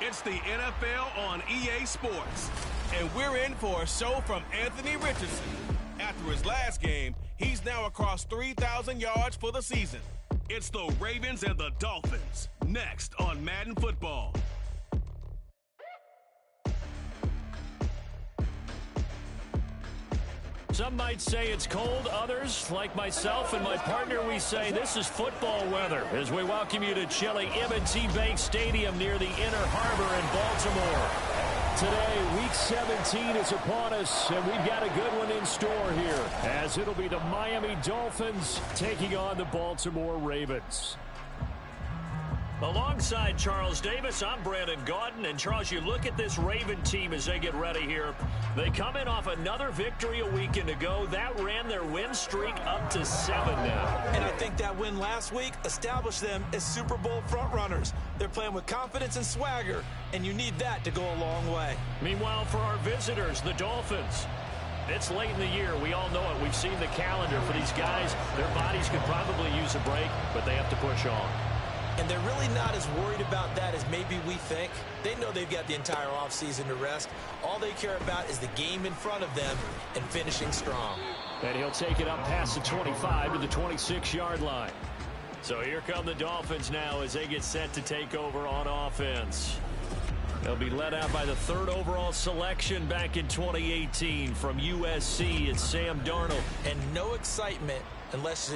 It's the NFL on EA Sports. And we're in for a show from Anthony Richardson. After his last game, he's now across 3,000 yards for the season. It's the Ravens and the Dolphins. Next on Madden Football. Some might say it's cold. Others, like myself and my partner, we say this is football weather as we welcome you to chilly M&T Bank Stadium near the Inner Harbor in Baltimore. Today, Week 17 is upon us, and we've got a good one in store here, as it'll be the Miami Dolphins taking on the Baltimore Ravens. Alongside Charles Davis, I'm Brandon Gaudin. And, Charles, you look at this Raven team as they get ready here. They come in off another victory a weekend ago. That ran their win streak up to 7 now. And I think that win last week established them as Super Bowl frontrunners. They're playing with confidence and swagger, and you need that to go a long way. Meanwhile, for our visitors, the Dolphins, it's late in the year. We all know it. We've seen the calendar for these guys. Their bodies could probably use a break, but they have to push on. And they're really not as worried about that as maybe we think. They know they've got the entire offseason to rest. All they care about is the game in front of them and finishing strong. And he'll take it up past the 25 to the 26-yard line. So here come the Dolphins now as they get set to take over on offense. They'll be led out by the 3rd overall selection back in 2018 from USC. It's Sam Darnold. And no excitement unless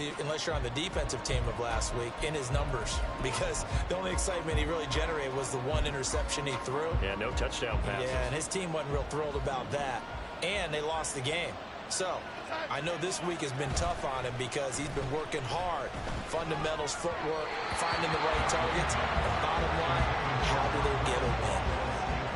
you're on the defensive team of last week in his numbers, because the only excitement he really generated was the one interception he threw. Yeah, no touchdown passes. Yeah, and his team wasn't real thrilled about that. And they lost the game. So I know this week has been tough on him because he's been working hard. Fundamentals, footwork, finding the right targets. And bottom line, how do they get a win?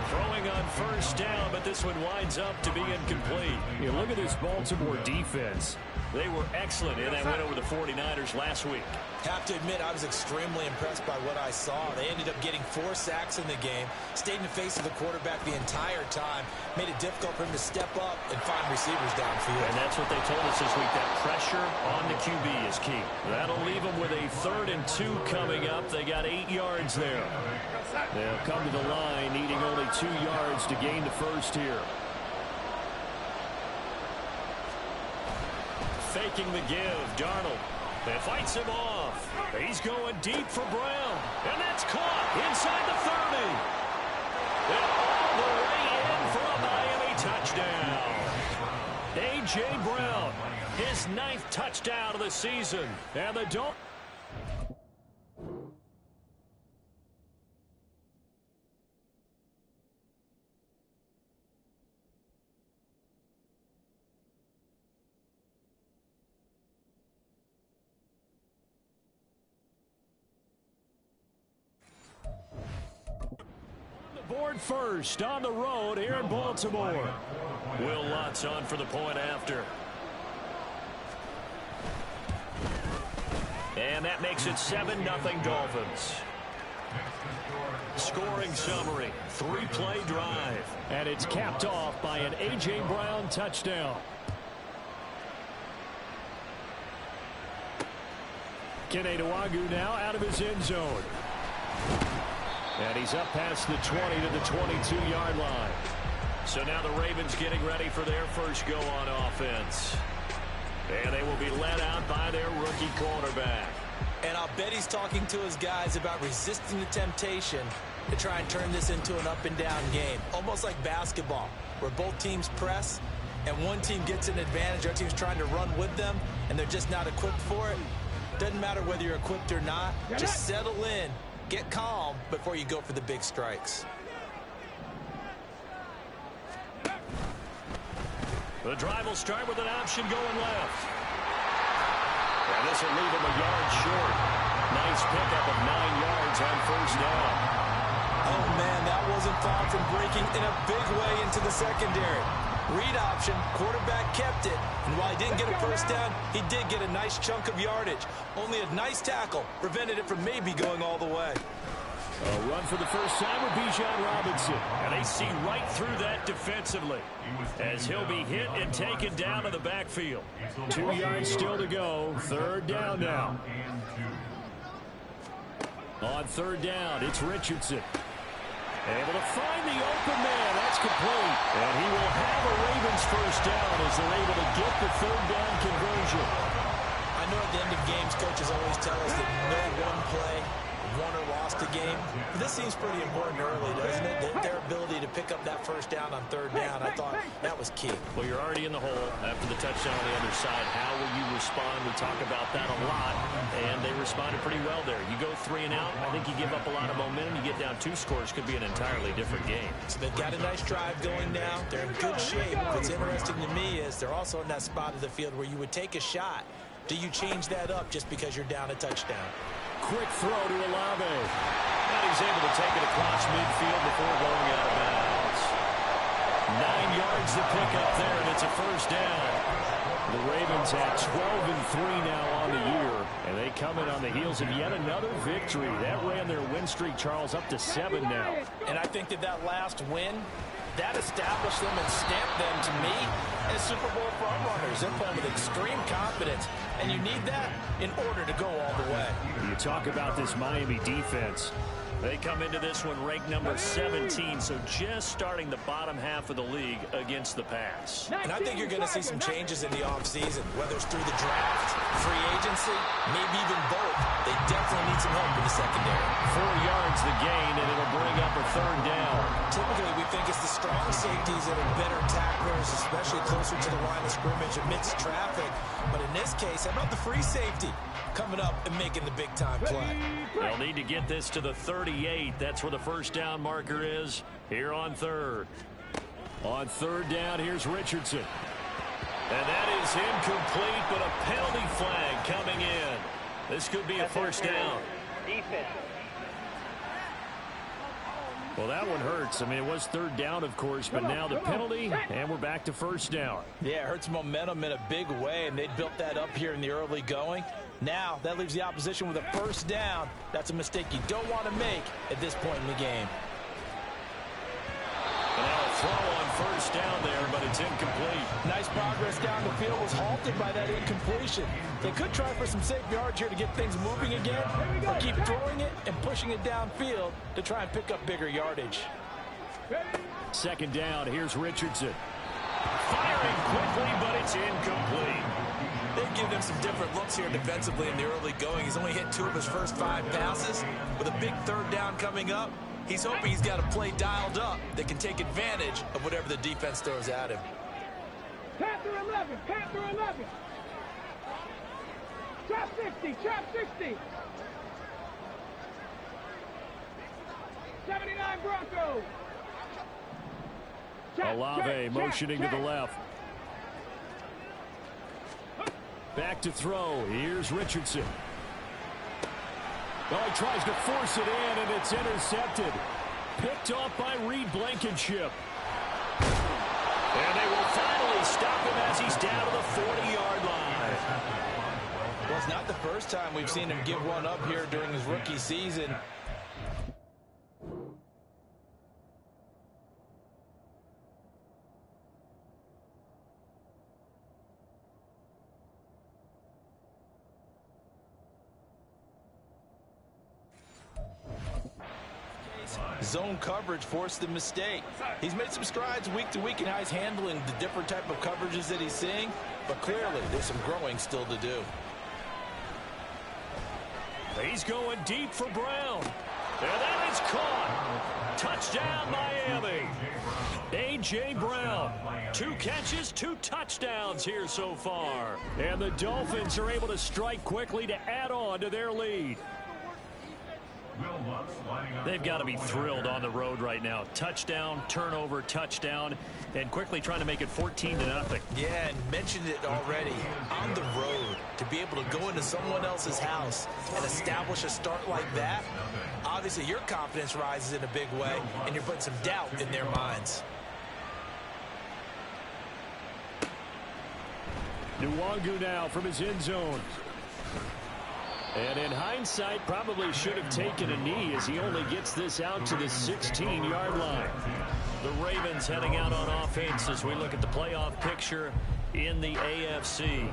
Throwing on first down, but this one winds up to be incomplete. You look at this Baltimore defense. They were excellent in that win over the 49ers last week. Have to admit, I was extremely impressed by what I saw. They ended up getting 4 sacks in the game, stayed in the face of the quarterback the entire time, made it difficult for him to step up and find receivers downfield. And that's what they told us this week, that pressure on the QB is key. That'll leave them with a 3rd and 2 coming up. They got 8 yards there. They'll come to the line, needing only 2 yards to gain the first here. Faking the give, Darnold. They fights him off. He's going deep for Brown. And that's caught inside the 30. And all the way in for a Miami touchdown. A.J. Brown, his 9th touchdown of the season. And the Dolphins. Board first on the road here in Baltimore. Will Lutz on for the point after. And that makes it 7-0 Dolphins. Scoring summary, 3-play drive. And it's capped off by an A.J. Brown touchdown. Kene Nwangwu now out of his end zone. And he's up past the 20 to the 22-yard line. So now the Ravens getting ready for their first go on offense. And they will be led out by their rookie quarterback. And I'll bet he's talking to his guys about resisting the temptation to try and turn this into an up-and-down game. Almost like basketball, where both teams press, and one team gets an advantage, our team's trying to run with them, and they're just not equipped for it. Doesn't matter whether you're equipped or not. Just settle in. Get calm before you go for the big strikes. The drive will start with an option going left. And this will leave him a yard short. Nice pickup of 9 yards on first down. Oh, man, that wasn't far from breaking in a big way into the secondary. Read option, quarterback kept it, and while he didn't get a first down, he did get a nice chunk of yardage. Only a nice tackle prevented it from maybe going all the way. A run for the first time with Bijan Robinson. And they see right through that defensively as he'll be hit and taken down to the backfield. 2 yards still to go. 3rd down now. On 3rd down, it's Richardson. Able to find the open man. That's complete. And he will have a Ravens first down as they're able to get the third down conversion. I know at the end of games, coaches always tell us that no one play won or lost a game. But this seems pretty important early, doesn't it? Their ability to pick up that first down on third down, I thought that was key. Well, you're already in the hole after the touchdown on the other side. How will you respond? We talk about that a lot, and they responded pretty well there. You go 3 and out, I think you give up a lot of momentum. You get down 2 scores, could be an entirely different game. So they've got a nice drive going now. They're in good shape. What's interesting to me is they're also in that spot of the field where you would take a shot. Do you change that up just because you're down a touchdown? Quick throw to Olave. And he's able to take it across midfield before going out of bounds. 9 yards to pick up there, and it's a first down. The Ravens at 12-3 now on the year, and they come in on the heels of yet another victory. That ran their win streak, Charles, up to 7 now. And I think that last win, that established them and stamped them, to me, as Super Bowl frontrunners. They're playing with extreme confidence, and you need that in order to go all the way. You talk about this Miami defense. They come into this one ranked number 17, so just starting the bottom half of the league against the pass. And I think you're going to see some changes in the offseason, whether it's through the draft, free agency, maybe even both. They definitely need some help in the secondary. 4 yards the gain, and it'll bring up a third down. Typically, we think it's the strong safeties that are better tacklers, especially closer to the line of scrimmage amidst traffic. But in this case, how about the free safety coming up and making the big-time play? They'll need to get this to the 38. That's where the first down marker is here on third. On third down, here's Richardson. And that is incomplete, but a penalty flag coming in. This could be a first down. Defense. Well, that one hurts. I mean, it was third down, of course, but now the penalty, and we're back to first down. Yeah, it hurts momentum in a big way, and they built that up here in the early going. Now, that leaves the opposition with a first down. That's a mistake you don't want to make at this point in the game. And now a throw on first down there, but it's incomplete. Nice progress down the field was halted by that incompletion. They could try for some safe yards here to get things moving again, or keep throwing it and pushing it downfield to try and pick up bigger yardage. Second down, here's Richardson. Firing quickly, but it's incomplete. They've given him some different looks here defensively in the early going. He's only hit 2 of his first 5 passes. With a big third down coming up, he's hoping he's got a play dialed up that can take advantage of whatever the defense throws at him. Panther 11, Panther 11. Trap 60, trap 60. 79 Broncos. Olave motioning to the left. Back to throw. Here's Richardson. Oh, he tries to force it in, and it's intercepted. Picked off by Reed Blankenship. And they will finally stop him as he's down to the 40-yard line. Well, it's not the first time we've seen him give one up here during his rookie season. Zone coverage forced the mistake. He's made some strides week to week in how he's handling the different type of coverages that he's seeing, but clearly there's some growing still to do. He's going deep for Brown. And that is caught. Touchdown, Miami. A.J. Brown. 2 catches, 2 touchdowns here so far. And the Dolphins are able to strike quickly to add on to their lead. They've got to be thrilled on the road right now. Touchdown, turnover, touchdown, and quickly trying to make it 14-0. Yeah, and mentioned it already. On the road, to be able to go into someone else's house and establish a start like that, obviously your confidence rises in a big way, and you're putting some doubt in their minds. Nwangu now from his end zone. And in hindsight, probably should have taken a knee as he only gets this out to the 16-yard line. The Ravens heading out on offense as we look at the playoff picture in the AFC.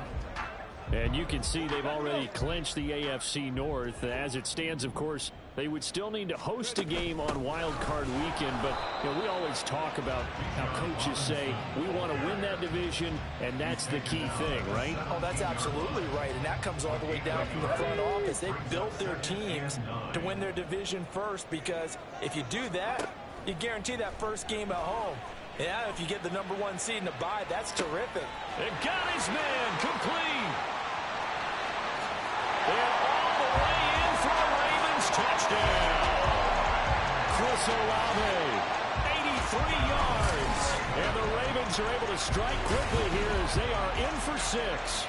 And you can see they've already clinched the AFC North. As it stands, of course, They would still need to host a game on Wild Card Weekend, but we always talk about how coaches say we want to win that division, and that's the key thing, right? Oh, that's absolutely right, and that comes all the way down from the front office. They built their teams to win their division first, because if you do that, you guarantee that first game at home. Yeah, if you get the #1 seed in a bye, that's terrific. And got his man complete. And all the way in for the Ravens touchdown. Chris Olave, 83 yards. And the Ravens are able to strike quickly here as they are in for 6.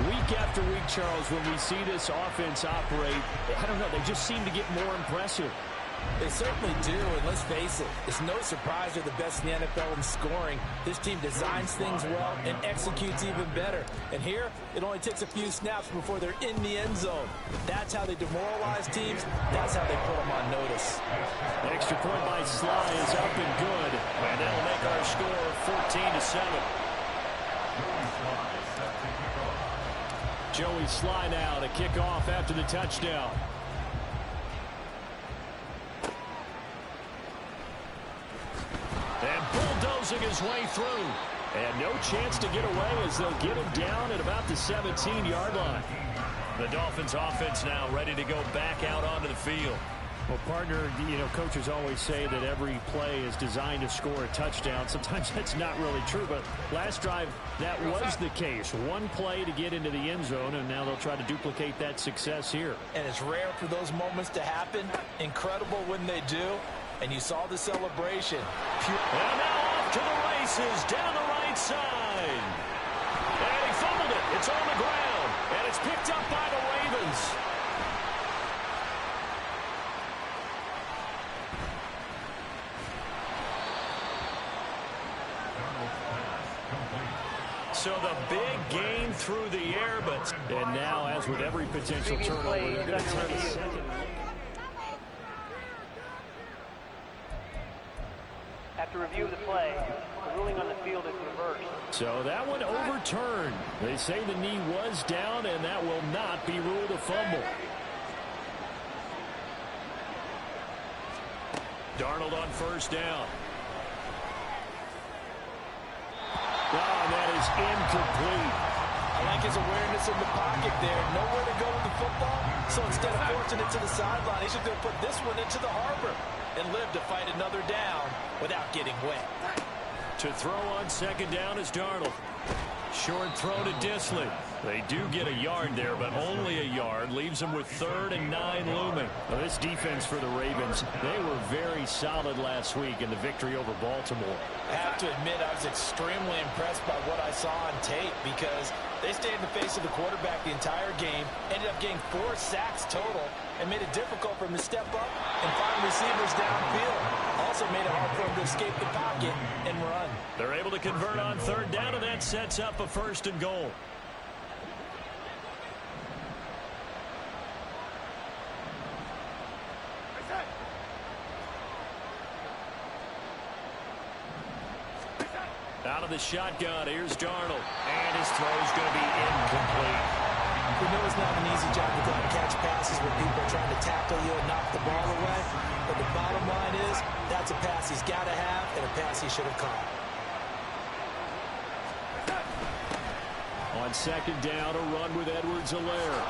Week after week, Charles, when we see this offense operate, I don't know, they just seem to get more impressive. They certainly do, and let's face it, it's no surprise they're the best in the NFL in scoring. This team designs things well and executes even better. And here, it only takes a few snaps before they're in the end zone. That's how they demoralize teams. That's how they put them on notice. The extra point by Sly is up and good, and that'll make our score 14-7. Joey Sly now to kick off after the touchdown. And bulldozing his way through. And no chance to get away as they'll get him down at about the 17-yard line. The Dolphins offense now ready to go back out onto the field. Well, partner, coaches always say that every play is designed to score a touchdown. Sometimes that's not really true, but last drive, that was the case. One play to get into the end zone, and now they'll try to duplicate that success here. And it's rare for those moments to happen. Incredible when they do. And you saw the celebration. And now off to the races down the right side. And he fumbled it. It's on the ground. And it's picked up by the Ravens. So the big gain through the air, but and now, as with every potential turnover, they're going to take a second. After review of the play, the ruling on the field is reversed. So that one overturned. They say the knee was down, and that will not be ruled a fumble. Darnold on first down. Oh, that is incomplete. I like his awareness in the pocket there. Nowhere to go with the football. So instead of forcing it to the sideline, he's just going to put this one into the harbor and live to fight another down without getting wet. To throw on second down is Darnold. Short throw to Disley. They do get a yard there, but only a yard. Leaves them with 3rd and 9 looming. Well, this defense for the Ravens, they were very solid last week in the victory over Baltimore. I have to admit, I was extremely impressed by what I saw on tape, because they stayed in the face of the quarterback the entire game, ended up getting 4 sacks total, and made it difficult for him to step up and find receivers downfield. Also made it hard for him to escape the pocket and run. They're able to convert on 3rd down, and that sets up a 1st and goal. Out of the shotgun, here's Darnold. And his throw's going to be incomplete. We know it's not an easy job to go and catch passes when people are trying to tackle you and knock the ball away. But the bottom line is, that's a pass he's got to have and a pass he should have caught. On second down, a run with Edwards-Helaire.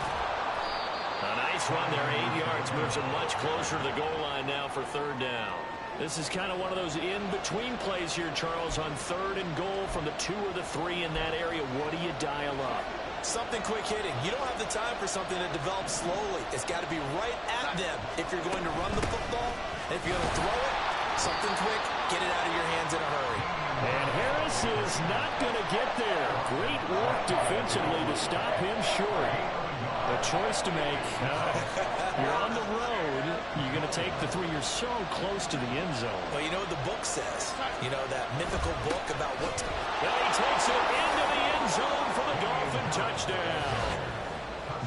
A nice run there, 8 yards. Moves him much closer to the goal line now for 3rd down. This is kind of one of those in-between plays here, Charles, on 3rd and goal from the 2 or the 3 in that area. What do you dial up? Something quick hitting. You don't have the time for something that develops slowly. It's got to be right at them if you're going to run the football. And if you're going to throw it, something quick, get it out of your hands in a hurry. And Harris is not going to get there. Great work defensively to stop him short. A choice to make. You're on the road. You're going to take the 3. You're so close to the end zone. Well, you know what the book says. You know, that mythical book about what... And he takes it into the end zone for the Dolphin touchdown.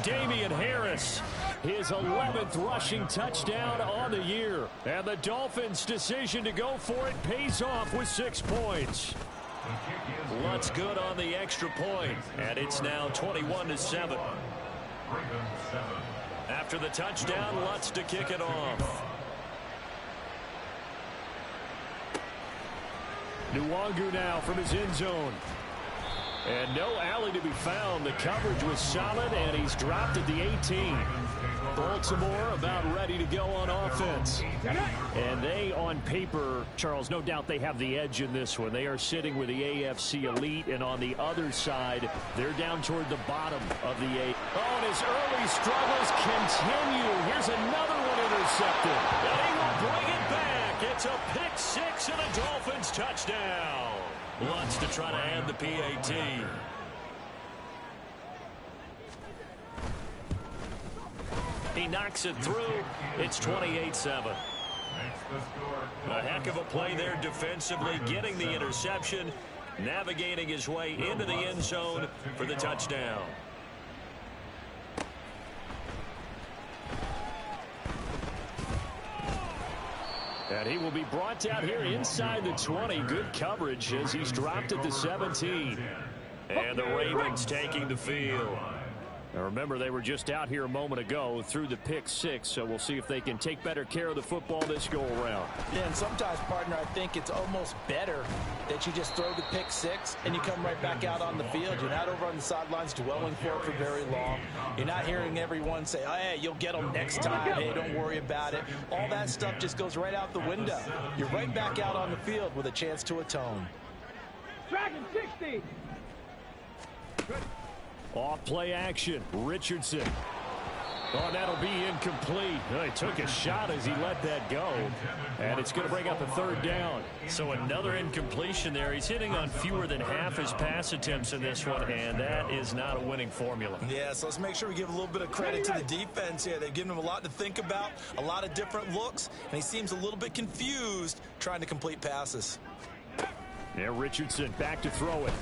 Damian Harris, his 11th rushing touchdown on the year. And the Dolphins' decision to go for it pays off with 6 points. Lutz good on the extra point. And it's now 21-7. After the touchdown, Lutz to kick it off. Nwangu now from his end zone. And no alley to be found. The coverage was solid, and he's dropped at the 18. Baltimore about ready to go on offense. And they, on paper, Charles, no doubt they have the edge in this one. They are sitting with the AFC elite, and on the other side, they're down toward the bottom of the 8. Oh, and his early struggles continue. Here's another one intercepted. And he will bring it back. It's a pick six and a Dolphins touchdown. Lutz to try to add the PAT. He knocks it through. It's 28-7. A heck of a play there defensively, getting the interception, navigating his way into the end zone for the touchdown. And he will be brought down here inside the 20. Good coverage as he's dropped at the 17. And the Ravens taking the field. Now remember, they were just out here a moment ago through the pick six, so we'll see if they can take better care of the football this go-around. Yeah, and sometimes, partner, I think it's almost better that you just throw the pick six and you come right back out on the field. You're not over on the sidelines dwelling for very long. You're not hearing everyone say, oh, hey, you'll get them next time. Hey, don't worry about it. All that stuff just goes right out the window. You're right back out on the field with a chance to atone. Dragon 60. Off play action. Richardson. Oh, that'll be incomplete. He took a shot as he let that go. And it's going to bring up a third down. So another incompletion there. He's hitting on fewer than half his pass attempts in this one, and that is not a winning formula. Yeah, so let's make sure we give a little bit of credit to the defense here. They've given him a lot to think about, a lot of different looks, and he seems a little bit confused trying to complete passes. Yeah, Richardson back to throw it.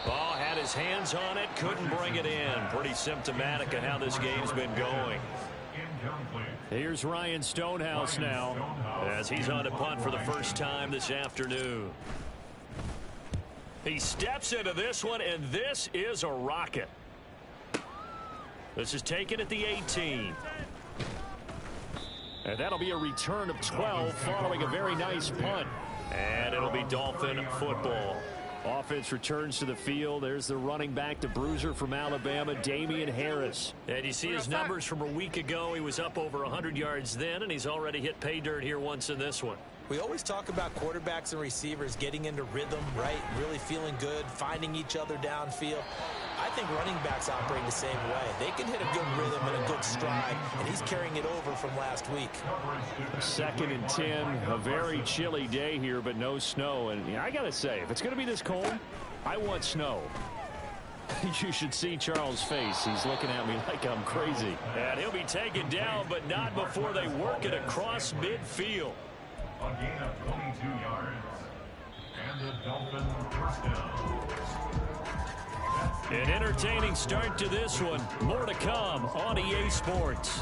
Oh, had his hands on it, couldn't bring it in. Pretty symptomatic of how this game's been going. Here's Ryan Stonehouse now as he's on to punt for the first time this afternoon. He steps into this one, and this is a rocket. This is taken at the 18. And that'll be a return of 12 following a very nice punt. And it'll be Dolphin football. Offense returns to the field. There's the running back, the bruiser from Alabama, Damian Harris. And you see his numbers from a week ago. He was up over 100 yards then, and he's already hit pay dirt here once in this one. We always talk about quarterbacks and receivers getting into rhythm, right? Really feeling good, finding each other downfield. I think running backs operate the same way. They can hit a good rhythm and a good stride, and he's carrying it over from last week. 2nd and 10, a very chilly day here, but no snow. And I got to say, if it's going to be this cold, I want snow. You should see Charles' face. He's looking at me like I'm crazy. And he'll be taken down, but not before they work it across midfield. A gain of 22 yards. And the Dolphins first down. An entertaining start to this one. More to come on EA Sports.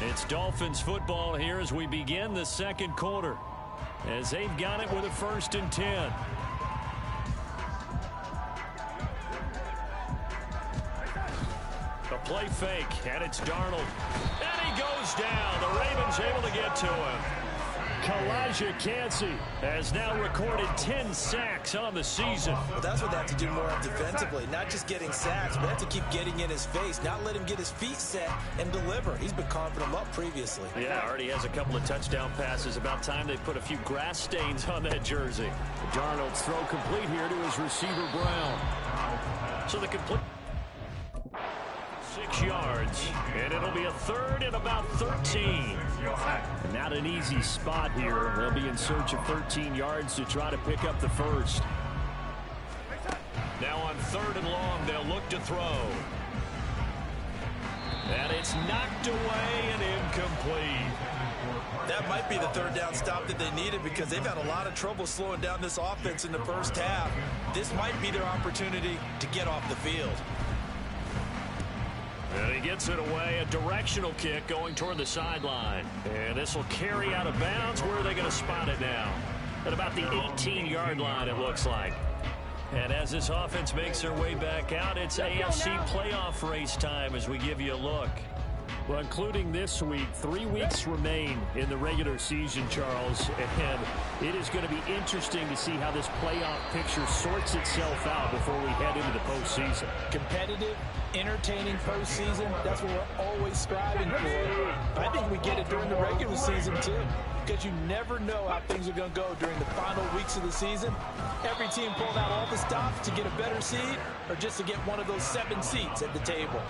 It's Dolphins football here as we begin the second quarter, as they've got it with a 1st and 10. A play fake, and it's Darnold. And he goes down. The Ravens able to get to him. Kalijah Kancey has now recorded 10 sacks on the season. Well, that's what they have to do more of defensively. Not just getting sacks, but have to keep getting in his face. Not let him get his feet set and deliver. He's been carving them up previously. Yeah, already has a couple of touchdown passes. About time they put a few grass stains on that jersey. Darnold's throw complete here to his receiver, Brown. So the complete 6 yards, and it'll be a 3rd and about 13. Not an easy spot here. They'll be in search of 13 yards to try to pick up the first. Now on 3rd and long, they'll look to throw. And it's knocked away and incomplete. That might be the 3rd down stop that they needed because they've had a lot of trouble slowing down this offense in the first half. This might be their opportunity to get off the field. And he gets it away, a directional kick going toward the sideline. And this will carry out of bounds. Where are they going to spot it now? At about the 18-yard line, it looks like. And as this offense makes their way back out, it's AFC playoff race time as we give you a look. Well, including this week, 3 weeks remain in the regular season, Charles, and it is going to be interesting to see how this playoff picture sorts itself out before we head into the postseason. Competitive, entertaining postseason, that's what we're always striving for. I think we get it during the regular season, too, because you never know how things are going to go during the final weeks of the season. Every team pulling out all the stops to get a better seed or just to get one of those 7 seats at the table.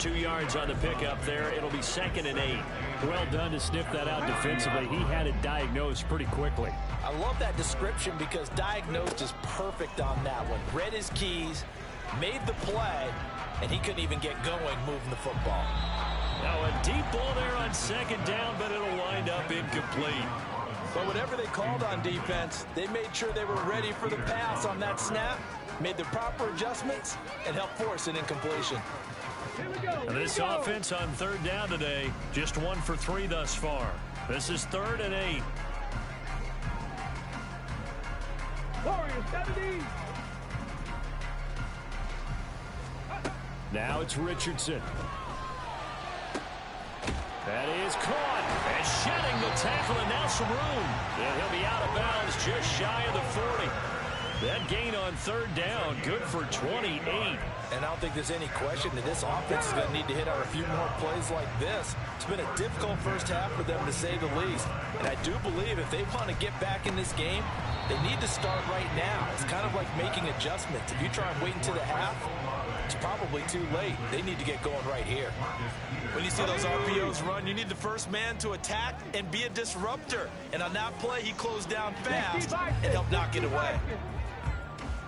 2 yards on the pickup there. It'll be 2nd and 8. Well done to sniff that out defensively. He had it diagnosed pretty quickly. I love that description because diagnosed is perfect on that one. Read his keys, made the play, and he couldn't even get going moving the football. Now a deep ball there on 2nd down, but it'll wind up incomplete. But whatever they called on defense, they made sure they were ready for the pass on that snap, made the proper adjustments, and helped force an incompletion. This offense on 3rd down today, just 1 for 3 thus far. This is 3rd and 8. Warriors 70. Now it's Richardson. That is caught. And shedding the tackle, and now some room. And he'll be out of bounds just shy of the 40. That gain on 3rd down, good for 28. And I don't think there's any question that this offense is going to need to hit on a few more plays like this. It's been a difficult first half for them, to say the least. And I do believe if they want to get back in this game, they need to start right now. It's kind of like making adjustments. If you try and wait until the half, it's probably too late. They need to get going right here. When you see those RPOs run, you need the first man to attack and be a disruptor. And on that play, he closed down fast and helped knock it away.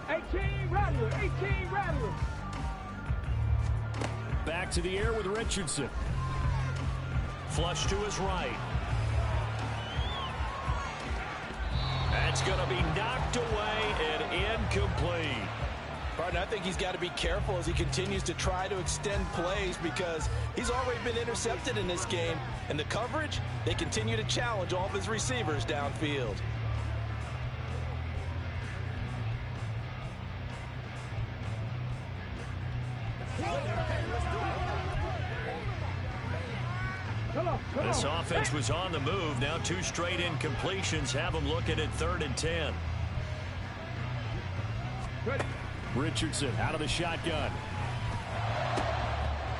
18 Rattler, 18 Rattler. Back to the air with Richardson. Flush to his right. That's going to be knocked away and incomplete. Partner, I think he's got to be careful as he continues to try to extend plays because he's already been intercepted in this game. And the coverage, they continue to challenge all of his receivers downfield. This offense was on the move. Now 2 straight incompletions have them looking at 3rd and 10. Richardson out of the shotgun.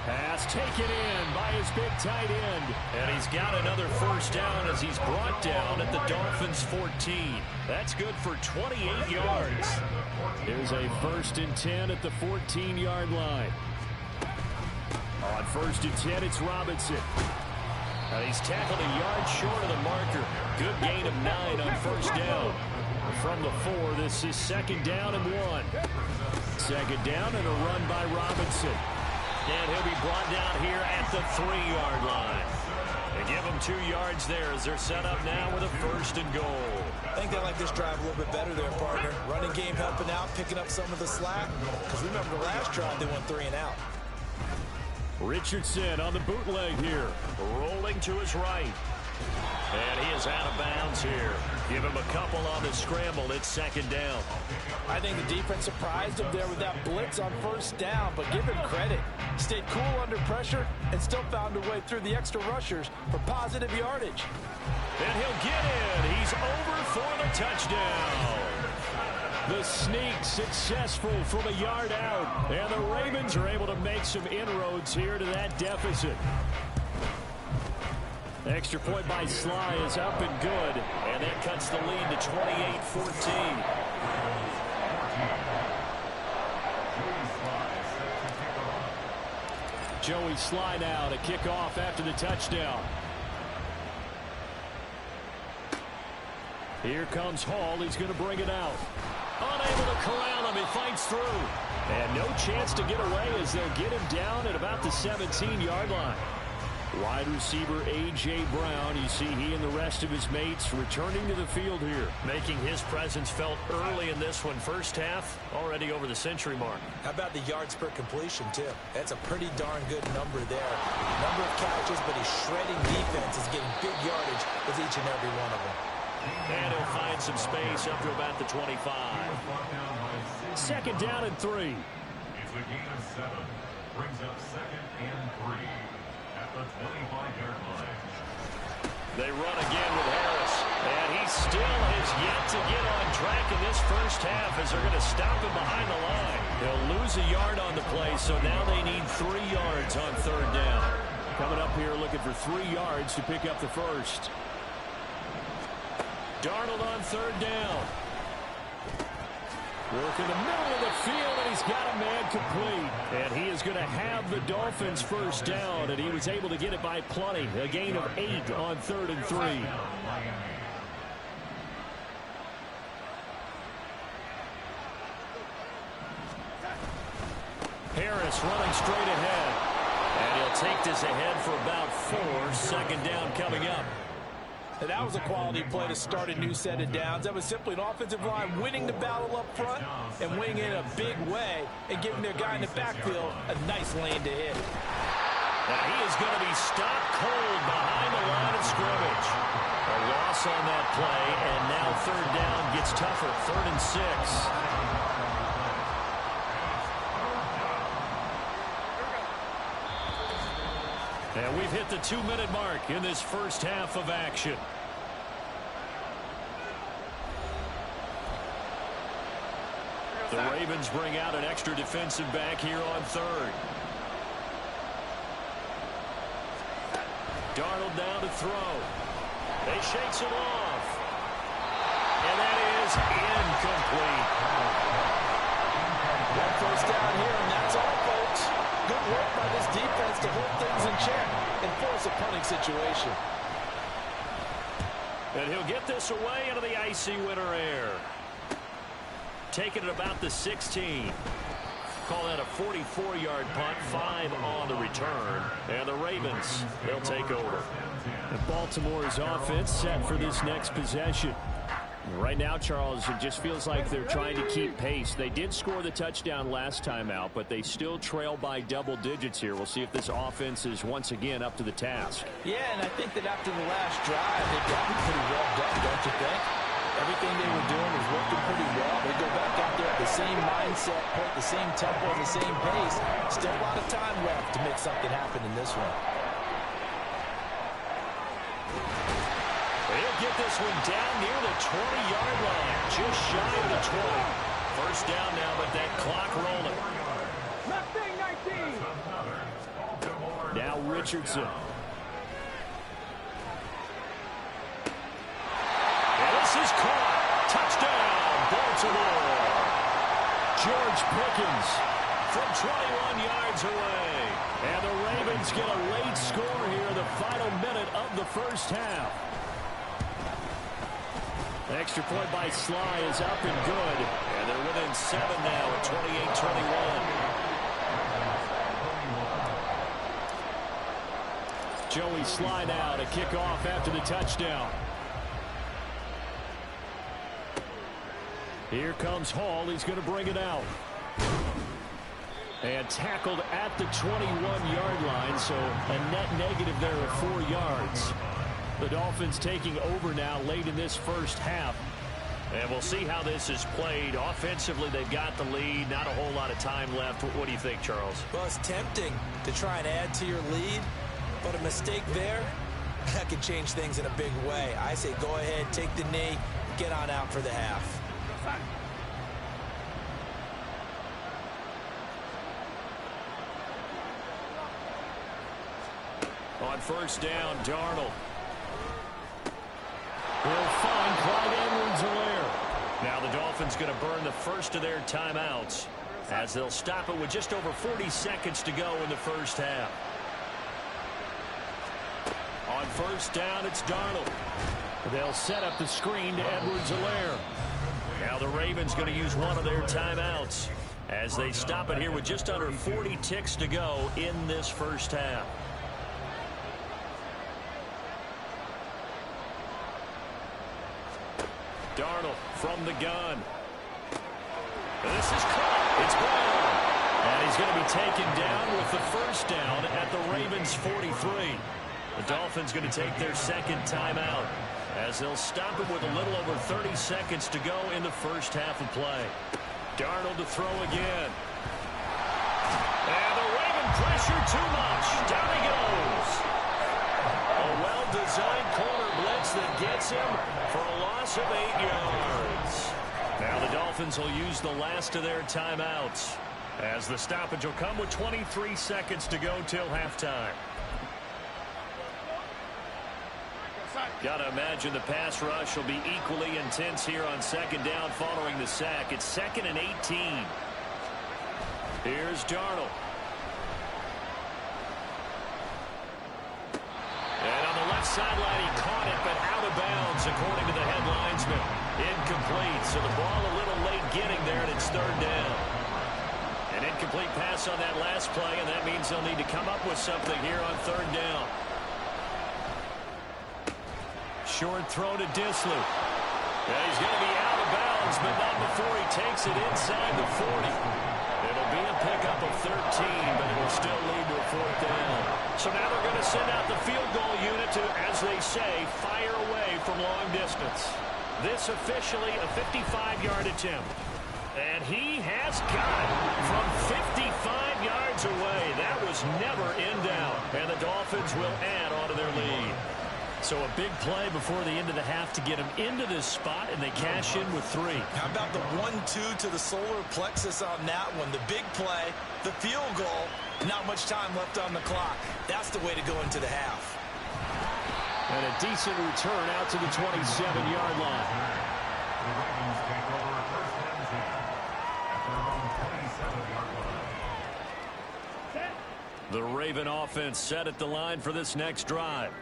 Pass taken in by his big tight end. And he's got another first down as he's brought down at the Dolphins' 14. That's good for 28 yards. Here's a 1st and 10 at the 14-yard line. On 1st and 10, it's Robinson. And he's tackled a yard short of the marker. Good gain of 9 on 1st down. From the 4, this is 2nd down and 1. 2nd down and a run by Robinson. And he'll be brought down here at the 3-yard line. They give him 2 yards there as they're set up now with a 1st and goal. I think they like this drive a little bit better there, partner. Running game helping out, picking up some of the slack. Because remember the last drive, they went 3 and out. Richardson on the bootleg here. Rolling to his right. And he is out of bounds here. Give him a couple on the scramble. It's 2nd down. I think the defense surprised him there with that blitz on 1st down, but give him credit. Stayed cool under pressure and still found a way through the extra rushers for positive yardage. And he'll get in. He's over for the touchdown. The sneak successful from a yard out. And the Ravens are able to make some inroads here to that deficit. Extra point by Sly is up and good. And that cuts the lead to 28-14. Joey Sly now to kick off after the touchdown. Here comes Hall. He's going to bring it out. Unable to corral him. He fights through. And no chance to get away as they'll get him down at about the 17-yard line. Wide receiver A.J. Brown, you see he and the rest of his mates returning to the field here. Making his presence felt early in this one. First half, already over the century mark. How about the yards per completion, too? That's a pretty darn good number there. Number of catches, but his shredding defense is getting big yardage with each and every one of them. And he'll find find some space up to about the 25. Second down and 3. It's a gain of 7. Brings up 2nd and 3 at the 25-yard line. They run again with Harris, and he still has yet to get on track in this first half as they're going to stop him behind the line. They'll lose a yard on the play, so now they need 3 yards on third down. Coming up here looking for 3 yards to pick up the first. Darnold on third down. Work in the middle of the field, and he's got a man complete. And he is going to have the Dolphins first down, and he was able to get it by plenty. A gain of 8 on 3rd and 3. Harris running straight ahead. And he'll take this ahead for about 4. Second down coming up. And that was a quality play to start a new set of downs. That was simply an offensive line winning the battle up front and winning it in a big way and giving their guy in the backfield a nice lane to hit. Now he is going to be stopped cold behind the line of scrimmage. A loss on that play, and now third down gets tougher. 3rd and 6. And we've hit the 2-minute mark in this first half of action. The Ravens bring out an extra defensive back here on third. Darnold down to throw. They shakes him off. And that is incomplete. One first down here, and that's all, folks. Good work by this defense to hold things in check and force a punting situation. And he'll get this away into the icy winter air. Taking it about the 16. Call that a 44-yard punt, 5 on the return. And the Ravens, they'll take over. And Baltimore's offense set for this next possession. Right now, Charles, it just feels like they're trying to keep pace. They did score the touchdown last time out, but they still trail by double digits here. We'll see if this offense is once again up to the task. Yeah, and I think that after the last drive, they've gotten pretty well done, don't you think? Everything they were doing was working pretty well. They go back out there at the same mindset, play at the same tempo, and the same pace. Still a lot of time left to make something happen in this one. They'll get this one down near the 20-yard line, just shy of the 20. First down now, but that clock rolling. Mustang 19. Now Richardson. And this is caught. Touchdown, Baltimore. George Pickens from 21 yards away. And the Ravens get a late score here, the final minute of the first half. Extra point by Sly is up and good. And they're within 7 now at 28-21. Joey Sly now to kick off after the touchdown. Here comes Hall. He's going to bring it out. And tackled at the 21-yard line, so a net negative there of 4 yards. The Dolphins taking over now late in this first half. And we'll see how this is played. Offensively, they've got the lead. Not a whole lot of time left. What do you think, Charles? Well, it's tempting to try and add to your lead, but a mistake there, that can change things in a big way. I say go ahead, take the knee, get on out for the half. On first down, Darnold. Will find Clyde Edwards-Helaire. Now the Dolphins going to burn the first of their timeouts as they'll stop it with just over 40 seconds to go in the first half. On first down, it's Darnold. They'll set up the screen to Edwards-Helaire. Now the Ravens going to use one of their timeouts as they stop it here with just under 40 ticks to go in this first half. Darnold from the gun. This is caught. It's gone. And he's going to be taken down with the first down at the Ravens 43. The Dolphins going to take their second timeout. as they'll stop him with a little over 30 seconds to go in the first half of play. Darnold to throw again. And the Raven pressure too much. Down he goes. A well-designed corner blitz that gets him for a loss of 8 yards. Now the Dolphins will use the last of their timeouts, as the stoppage will come with 23 seconds to go till halftime. Got to imagine the pass rush will be equally intense here on second down following the sack. It's 2nd and 18. Here's Darnold. And on the left sideline, he caught it, but out of bounds, according to the head linesman. Incomplete, so the ball a little late getting there, and it's 3rd down. An incomplete pass on that last play, and that means they'll need to come up with something here on 3rd down. Short throw to Disley. Yeah, he's going to be out of bounds, but not before he takes it inside the 40. It'll be a pickup of 13, but it will still lead to a 4th down. So now they're going to send out the field goal unit to, as they say, fire away from long distance. This officially a 55-yard attempt. And he has got it from 55 yards away. That was never in doubt. And the Dolphins will add on to their lead. So a big play before the end of the half to get him into this spot, and they cash in with 3. How about the 1-2 to the solar plexus on that one? The big play, the field goal, not much time left on the clock. That's the way to go into the half. And a decent return out to the 27-yard line. The Ravens take over a 1st and 10 at their own 27-yard line. The Raven offense set at the line for this next drive.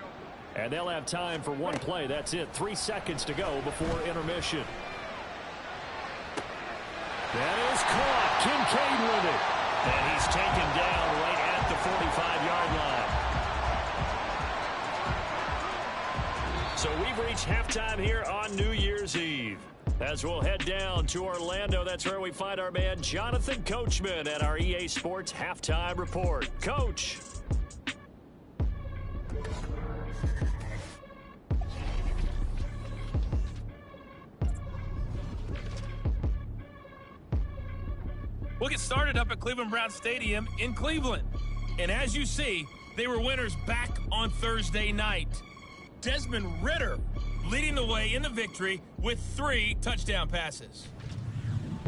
And they'll have time for one play. That's it. 3 seconds to go before intermission. That is caught. Kincaid with it. And he's taken down right at the 45-yard line. So we've reached halftime here on New Year's Eve. As we'll head down to Orlando, that's where we find our man Jonathan Coachman at our EA Sports Halftime Report. Coach. We'll get started up at Cleveland Brown Stadium in Cleveland. And as you see, they were winners back on Thursday night. Desmond Ridder leading the way in the victory with 3 touchdown passes.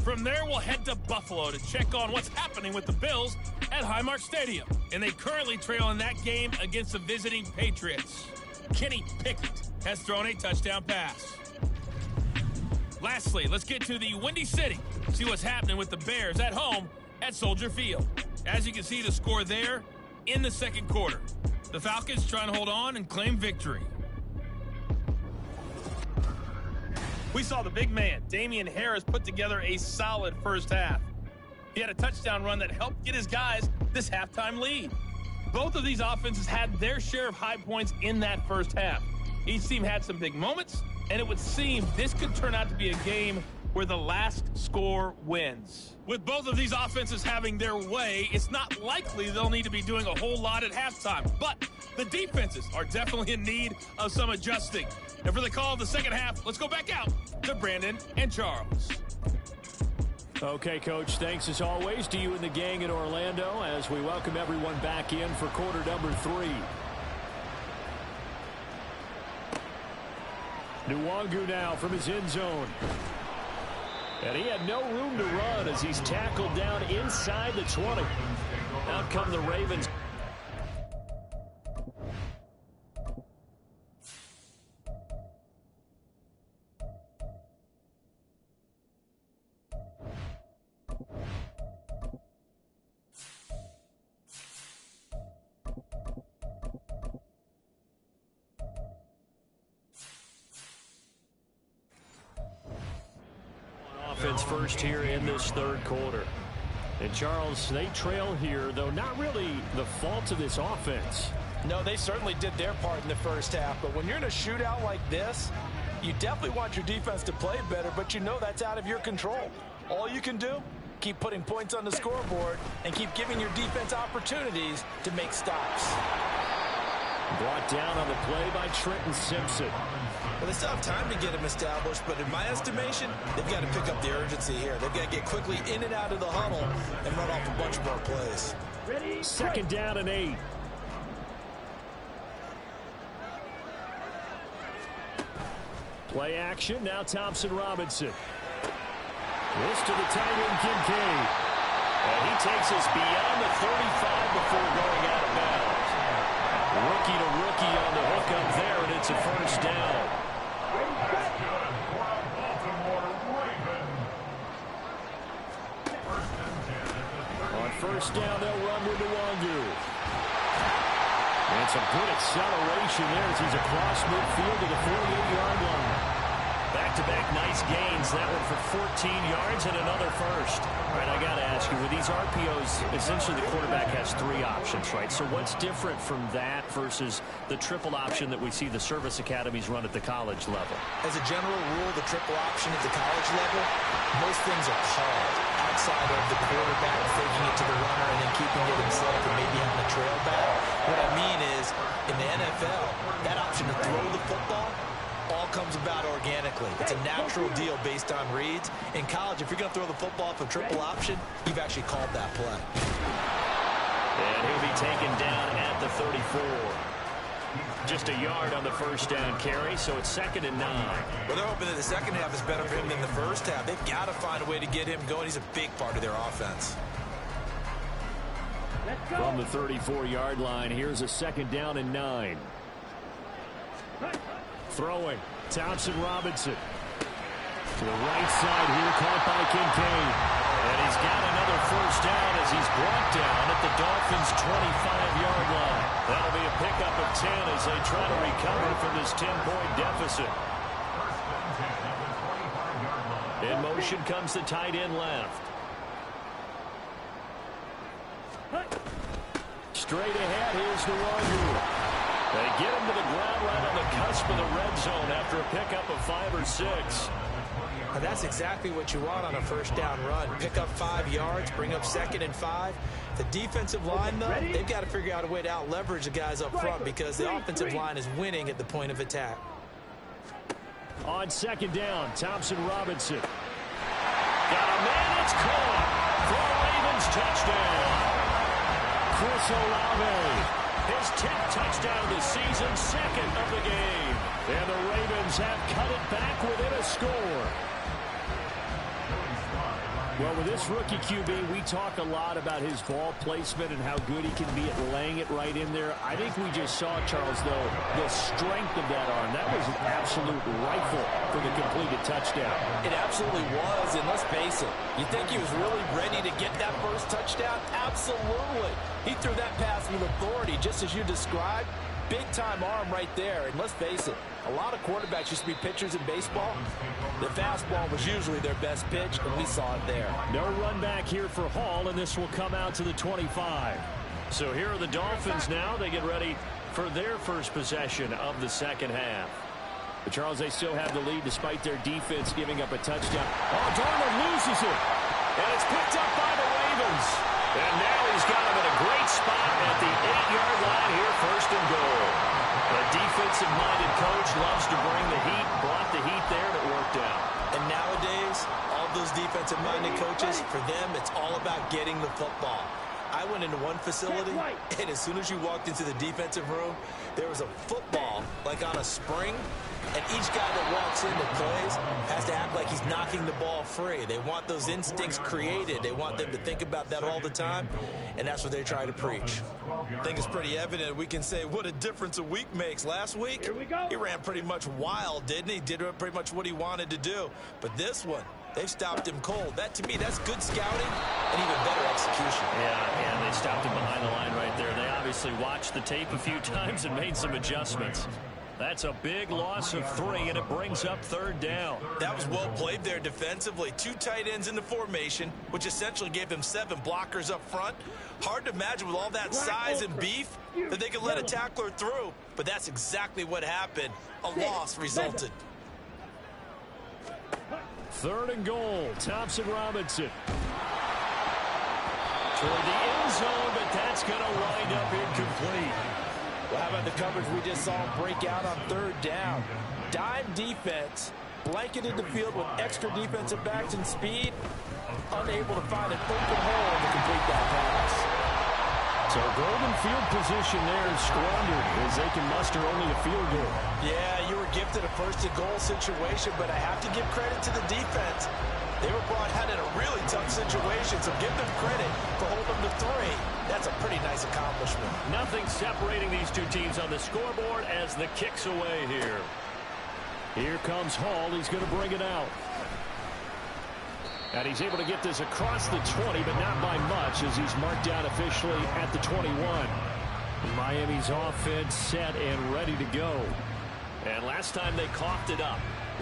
From there, we'll head to Buffalo to check on what's happening with the Bills at Highmark Stadium. And they currently trail in that game against the visiting Patriots. Kenny Pickett has thrown a touchdown pass. Lastly, let's get to the Windy City. See what's happening with the Bears at home at Soldier Field. As you can see, the score there in the 2nd quarter. The Falcons trying to hold on and claim victory. We saw the big man, Damian Harris, put together a solid first half. He had a touchdown run that helped get his guys this halftime lead. Both of these offenses had their share of high points in that first half. Each team had some big moments, and it would seem this could turn out to be a game where the last score wins. With both of these offenses having their way, it's not likely they'll need to be doing a whole lot at halftime. But the defenses are definitely in need of some adjusting. And for the call of the second half, let's go back out to Brandon and Charles. Okay, Coach, thanks as always to you and the gang in Orlando as we welcome everyone back in for quarter number 3. Nwangu now from his end zone. And he had no room to run as he's tackled down inside the 20. Out come the Ravens. Offense first here in this 3rd quarter. And Charles, they trail here, though not really the fault of this offense. No, they certainly did their part in the first half, but when you're in a shootout like this, you definitely want your defense to play better, but you know that's out of your control. All you can do, keep putting points on the scoreboard and keep giving your defense opportunities to make stops. Brought down on the play by Trenton Simpson. Well, they still have time to get him established, but in my estimation, they've got to pick up the urgency here. They've got to get quickly in and out of the huddle and run off a bunch more plays. Ready, second down and 8. Play action, now Thompson Robinson. This to the tight end, Kincaid. And he takes us beyond the 35 before going out of bounds. Rookie to rookie on the hook up there, and it's a first down. On first down, they'll run with Nwangu. And some good acceleration there as he's across midfield to the 48-yard line. Back-to-back nice gains. That one for 14 yards and another first. All right, I got to ask you, with these RPOs, essentially the quarterback has 3 options, right? So what's different from that versus the triple option that we see the service academies run at the college level? As a general rule, the triple option at the college level, most things are called outside of the quarterback faking it to the runner and then keeping it himself and maybe having a trail back. What I mean is, in the NFL, that option to throw the football all comes about organically. It's a natural deal based on reads. In college, if you're going to throw the football for triple option, you've actually called that play. And he'll be taken down at the 34. Just a yard on the first down carry, so it's 2nd and 9. Well, they're hoping that the second half is better for him than the first half. They've got to find a way to get him going. He's a big part of their offense. From the 34-yard line, here's a 2nd down and 9. Throwing, Thompson Robinson. To the right side here, caught by Kincaid. And he's got another first down as he's brought down at the Dolphins' 25-yard line. That'll be a pickup of 10 as they try to recover from this 10-point deficit. In motion comes the tight end left. Straight ahead, here's Nwangu. They get him to the ground right on the cusp of the red zone after a pickup of 5 or 6. And that's exactly what you want on a first down run. Pick up 5 yards, bring up 2nd and 5. The defensive line, though, they've got to figure out a way to out-leverage the guys up front because the offensive line is winning at the point of attack. On 2nd down, Thompson Robinson. Got a man, it's caught for a Ravens touchdown. Chris Olave. His 10th touchdown of the season, 2nd of the game. And the Ravens have cut it back within a score. Well, with this rookie QB, we talk a lot about his ball placement and how good he can be at laying it right in there. I think we just saw, Charles, though, the strength of that arm. That was an absolute rifle for the completed touchdown. It absolutely was, and let's face it, you think he was really ready to get that first touchdown? Absolutely. He threw that pass with authority, just as you described. Big-time arm right there, and let's face it, a lot of quarterbacks used to be pitchers in baseball. The fastball was usually their best pitch, and we saw it there. No run back here for Hall, and this will come out to the 25. So here are the Dolphins now. They get ready for their first possession of the second half. But Charles, they still have the lead despite their defense giving up a touchdown. Oh, Darnold loses it. And it's picked up by the Ravens. And now he's got him in a great spot at the 8-yard line here, 1st and goal. A defensive-minded coach loves to bring the heat, brought the heat there, and it worked out. And nowadays, all those defensive-minded coaches, for them, it's all about getting the football. I went into one facility, and as soon as you walked into the defensive room, there was a football, like on a spring, and each guy that walks in that plays has to act like he's knocking the ball free. They want those instincts created. They want them to think about that all the time, and that's what they try to preach. I think it's pretty evident. We can say what a difference a week makes. Last week, he ran pretty much wild, didn't he? Did pretty much what he wanted to do. But this one, they've stopped him cold. That, to me, that's good scouting and even better execution. Yeah, and they stopped him behind the line right there. They obviously watched the tape a few times and made some adjustments. That's a big loss of 3, and it brings up 3rd down. That was well played there defensively. 2 tight ends in the formation, which essentially gave them 7 blockers up front. Hard to imagine with all that size and beef that they could let a tackler through, but that's exactly what happened. A loss resulted. 3rd and goal, Thompson Robinson. Toward the end zone, but that's going to wind up incomplete. Well, how about the coverage we just saw break out on third down? Dime defense, blanketed the field with extra defensive backs and speed, unable to find an open hole to complete that pass. So golden field position there is squandered as they can muster only a field goal. Yeah, you were gifted a first-and-goal situation, but I have to give credit to the defense. They were brought out in a really tough situation, so give them credit for holding them to 3. That's a pretty nice accomplishment. Nothing separating these two teams on the scoreboard as the kick's away here. Here comes Hall. He's going to bring it out. And he's able to get this across the 20, but not by much as he's marked down officially at the 21. Miami's offense set and ready to go. And last time they coughed it up,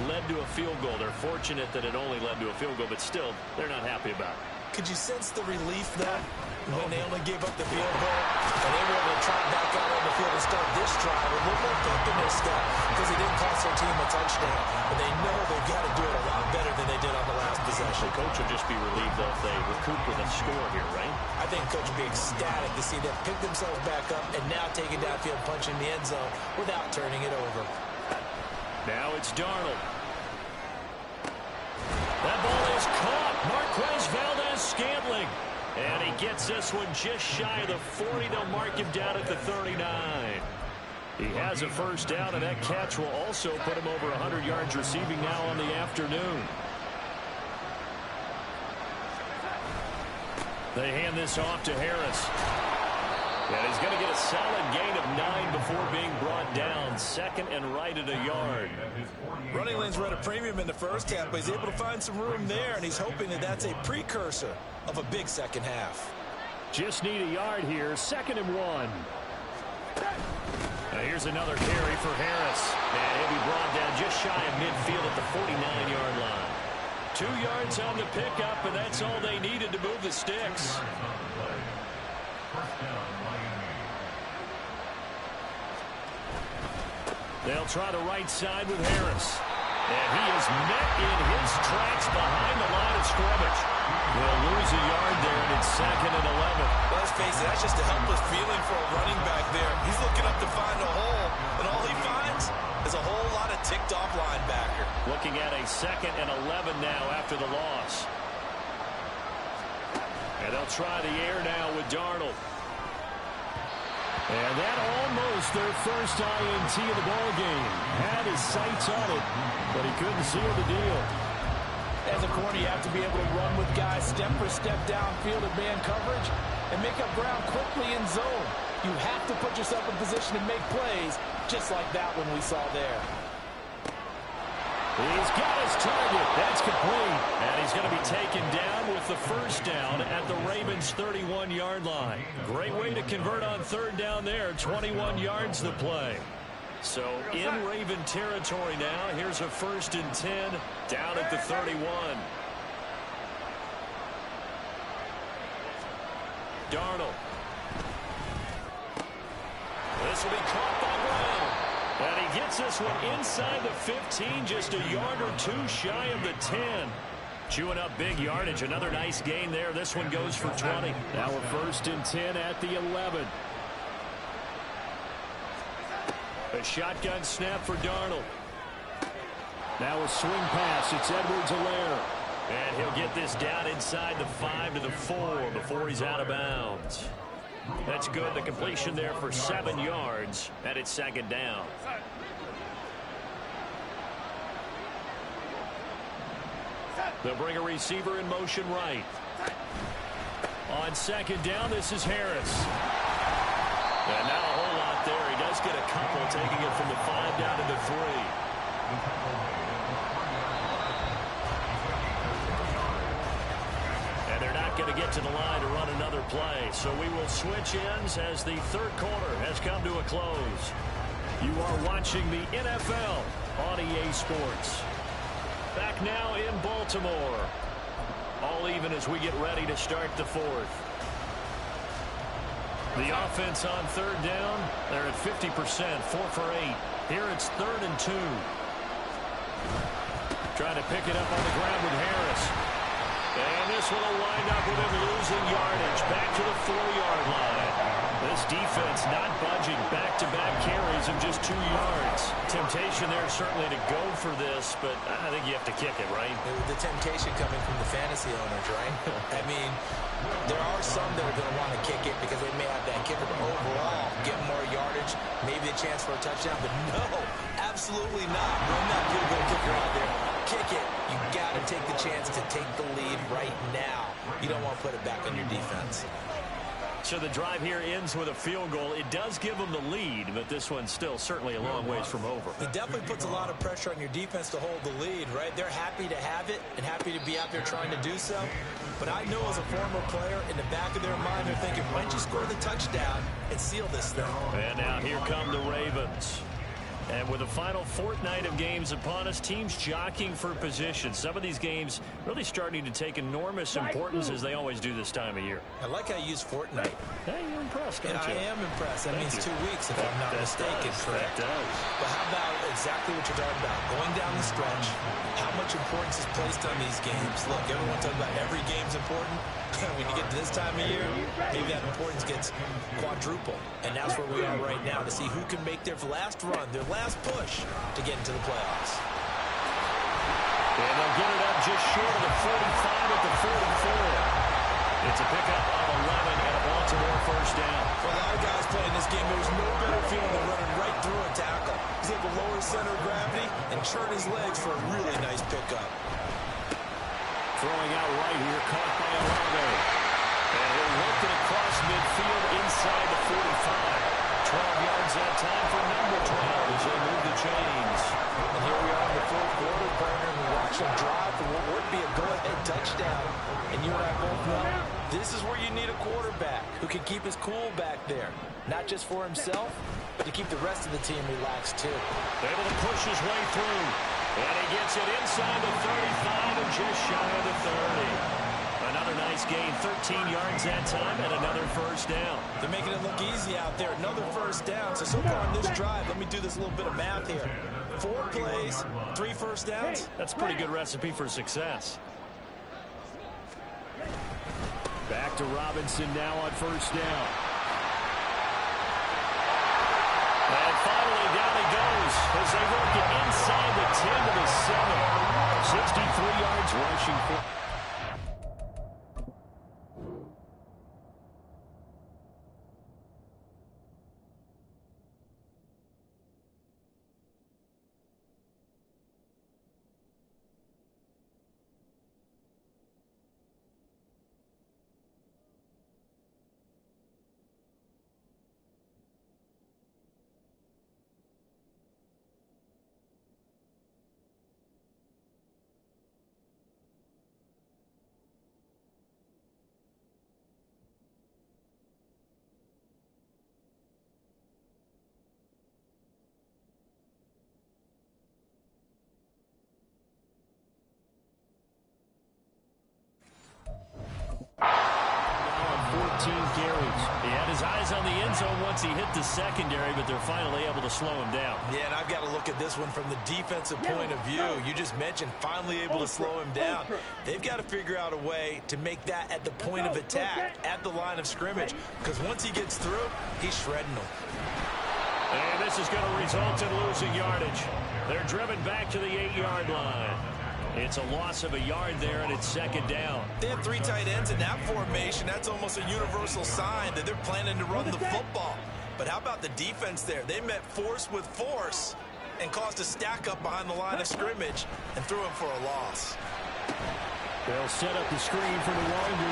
led to a field goal. They're fortunate that it only led to a field goal, but still, they're not happy about it. Could you sense the relief, though, when they only gave up the field goal and they were able to trot back out on the field and start this drive with a little more faith in their step because it didn't cost their team a touchdown. But they know they've got to do it a lot better than they did on the last possession. The coach will just be relieved though if they recoup with a score here, right? I think coach will be ecstatic to see them pick themselves back up and now take it downfield, punch in the end zone without turning it over. Now it's Darnold. That ball is caught. Marquez Valdez-Scantling. And he gets this one just shy of the 40. They'll mark him down at the 39. He has a first down, and that catch will also put him over 100 yards receiving now on the afternoon. They hand this off to Harris. And he's going to get a solid gain of 9 before being brought down. Second and right at a yard. Running lanes were at a premium in the first half, but he's able to find some room there, and he's hoping that that's a precursor of a big second half. Just need a yard here. 2nd and 1. Now here's another carry for Harris. And he'll be brought down just shy of midfield at the 49-yard line. 2 yards on the pickup, and that's all they needed to move the sticks. They'll try the right side with Harris. And he is met in his tracks behind the line of scrimmage. They'll lose a yard there, and it's 2nd and 11. Let's face it, that's just a helpless feeling for a running back there. He's looking up to find a hole, and all he finds is a whole lot of ticked-off linebacker. Looking at a 2nd and 11 now after the loss. And they'll try the air now with Darnold. And that almost their first INT of the ball game. Had his sights on it, but he couldn't seal the deal. As a corner, you have to be able to run with guys step for step downfield in man coverage and make up ground quickly in zone. You have to put yourself in position to make plays, just like that one we saw there. He's got his target. That's complete. And he's going to be taken down with the first down at the Ravens' 31-yard line. Great way to convert on 3rd down there. 21 yards the play. So in Raven territory now. Here's a 1st and 10 down at the 31. Darnold. This will be caught by Brown. And he gets this one inside the 15, just a yard or 2 shy of the 10. Chewing up big yardage. Another nice gain there. This one goes for 20. Now a 1st and 10 at the 11. A shotgun snap for Darnold. Now a swing pass. It's Edwards-Helaire. And he'll get this down inside the 5 to the 4 before he's out of bounds. That's good. The completion there for 7 yards. And it's 2nd down. They'll bring a receiver in motion right. On 2nd down, this is Harris. And not a whole lot there. He does get a couple, taking it from the 5 down to the 3. And they're not going to get to the line to run another play. So we will switch ends as the 3rd quarter has come to a close. You are watching the NFL on EA Sports. Back now in Baltimore. All even as we get ready to start the 4th. The offense on 3rd down, they're at 50%, 4 for 8. Here it's 3rd and 2. Trying to pick it up on the ground with Harris. And this one will wind up with him losing yardage back to the 4-yard line. This defense not budging. Back-to-back carries of just 2 yards. Temptation there certainly to go for this, but I think you have to kick it, right? The temptation coming from the fantasy owners, right? I mean, there are some that are going to want to kick it because they may have that kicker, but overall, get more yardage, maybe a chance for a touchdown, but no, absolutely not. Run that field goal kicker out there. Kick it. You got to take the chance to take the lead right now. You don't want to put it back on your defense. So the drive here ends with a field goal. It does give them the lead, but this one's still certainly a long ways from over. It definitely puts a lot of pressure on your defense to hold the lead, right? They're happy to have it and happy to be out there trying to do so. But I know as a former player, in the back of their mind, they're thinking, why don't you score the touchdown and seal this thing? And now here come the Ravens. And with the final fortnight of games upon us, teams jockeying for position. Some of these games really starting to take enormous importance as they always do this time of year. I like how you use fortnight. Hey, you're impressed, aren't you? I am impressed. That means 2 weeks, if I'm not mistaken. Correct. That does. But how about exactly what you're talking about? Going down the stretch, how much importance is placed on these games? Look, everyone talks about every game's important. When you get to this time of year, maybe that importance gets quadruple. And that's where we are right now to see who can make their last run, their last push to get into the playoffs. And they'll get it up just short of the 45 at the 44. It's a pickup of 11 and a Baltimore first down. For a lot of guys playing this game, there's no better feeling than running right through a tackle. He's able to lower his center of gravity and churn his legs for a really nice pickup. Throwing out right here, caught by Alongo. And he'll work it across midfield inside the 45. 12 yards that time for number 12 as they move the chains. And here we are in the fourth quarter, Brandon, and we watch them drive for what would be a go-ahead touchdown. And you and I both know this is where you need a quarterback who can keep his cool back there. Not just for himself, but to keep the rest of the team relaxed too. Able to push his way through. And he gets it inside the 35 and just shy of the 30. Another nice gain, 13 yards that time, and another first down. They're making it look easy out there. Another first down. So far on this drive, let me do this little bit of math here. 4 plays, 3 first downs. That's a pretty good recipe for success. Back to Robinson now on first down. And finally, down he goes as they work it inside the 10 to the 7. 63 yards rushing for. Carries. He had his eyes on the end zone once he hit the secondary, but they're finally able to slow him down. Yeah, and I've got to look at this one from the defensive point of view. You just mentioned finally able to slow him down. They've got to figure out a way to make that at the point of attack, at the line of scrimmage, because once he gets through, he's shredding them. And this is going to result in losing yardage. They're driven back to the 8-yard line. It's a loss of a yard there, and it's second down. They have 3 tight ends in that formation. That's almost a universal sign that they're planning to run the football. But how about the defense there? They met force with force and caused a stack up behind the line of scrimmage and threw him for a loss. They'll set up the screen for the Nwangwu.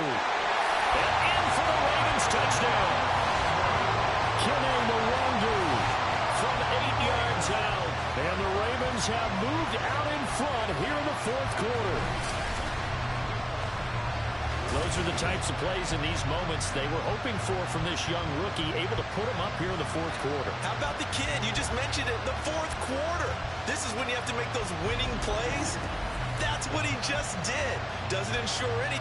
And in for the Ravens touchdown. Kene Nwangwu from 8 yards out. And the Ravens have moved out in front here in the fourth quarter. Those are the types of plays in these moments they were hoping for from this young rookie, able to put him up here in the fourth quarter. How about the kid? You just mentioned it, the fourth quarter. This is when you have to make those winning plays. That's what he just did. Doesn't ensure any.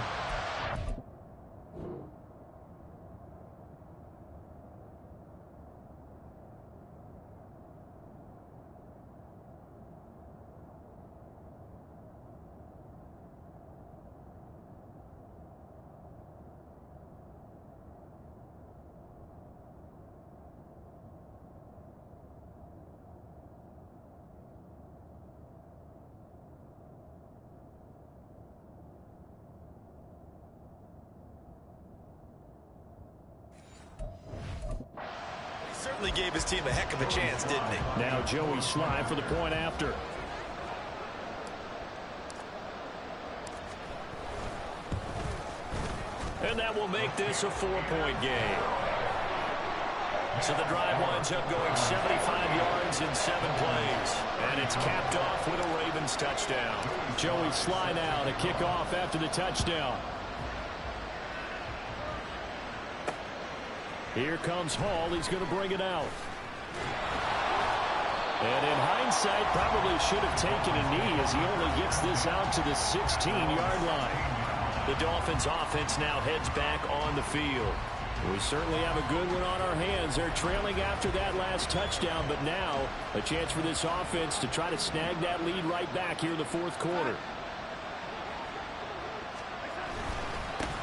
certainly gave his team a heck of a chance, didn't he? Now Joey Sly for the point after. And that will make this a 4-point game. So the drive winds up going 75 yards in 7 plays. And it's capped off with a Ravens touchdown. Joey Sly now to kick off after the touchdown. Here comes Hall. He's going to bring it out. And in hindsight, probably should have taken a knee as he only gets this out to the 16-yard line. The Dolphins offense now heads back on the field. We certainly have a good one on our hands. They're trailing after that last touchdown, but now a chance for this offense to try to snag that lead right back here in the fourth quarter.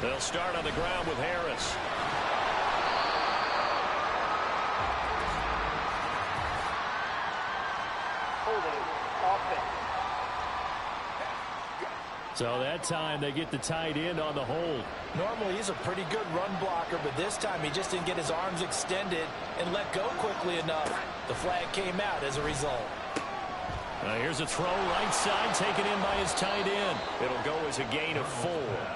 They'll start on the ground with Harris. So that time they get the tight end on the hold. Normally he's a pretty good run blocker, but this time he just didn't get his arms extended and let go quickly enough. The flag came out as a result. Here's a throw right side taken in by his tight end. It'll go as a gain of 4,